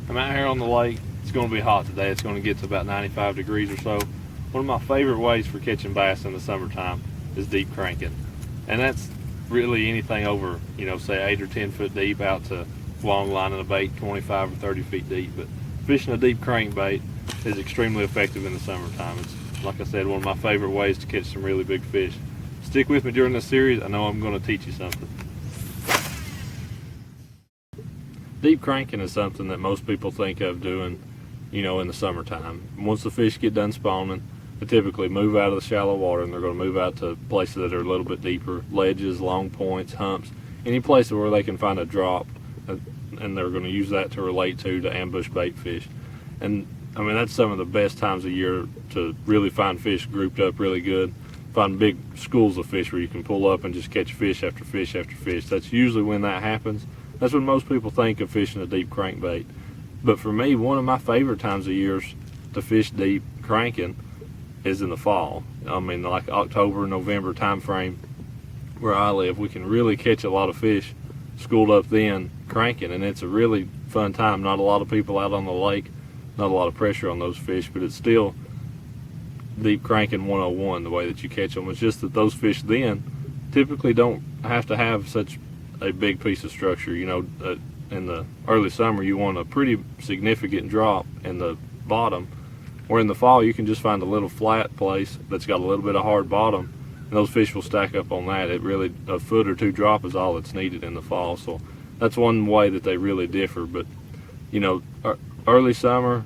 I'm out here on the lake. It's going to be hot today. It's going to get to about 95 degrees or so. One of my favorite ways for catching bass in the summertime is deep cranking. And that's really anything over, say 8 or 10 foot deep out to long line and a bait 25 or 30 feet deep. But fishing a deep crankbait is extremely effective in the summertime. It's, like I said, one of my favorite ways to catch some really big fish. Stick with me during this series. I know I'm going to teach you something. Deep cranking is something that most people think of doing, in the summertime. Once the fish get done spawning, they typically move out of the shallow water and they're going to move out to places that are a little bit deeper, ledges, long points, humps, any place where they can find a drop, and they're going to use that to relate to ambush bait fish. And I mean, that's some of the best times of year to really find fish grouped up really good. Find big schools of fish where you can pull up and just catch fish after fish after fish. That's usually when that happens. That's when most people think of fishing a deep crankbait. But for me, one of my favorite times of years to fish deep cranking is in the fall. I mean, like October, November time frame where I live, we can really catch a lot of fish schooled up then cranking, and it's a really fun time. Not a lot of people out on the lake, not a lot of pressure on those fish, but it's still deep cranking 101, the way that you catch them. It's just that those fish then typically don't have to have such a big piece of structure. In the early summer you want a pretty significant drop in the bottom, or in the fall you can just find a little flat place that's got a little bit of hard bottom, and those fish will stack up on that. It really, a foot or two drop is all that's needed in the fall. So that's one way that they really differ. But early summer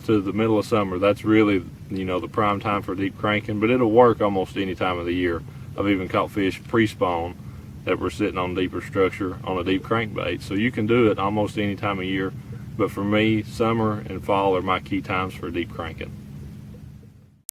to the middle of summer, that's really the prime time for deep cranking. But it'll work almost any time of the year. I've even caught fish pre-spawn that were sitting on deeper structure on a deep crankbait. So you can do it almost any time of year. But for me, summer and fall are my key times for deep cranking.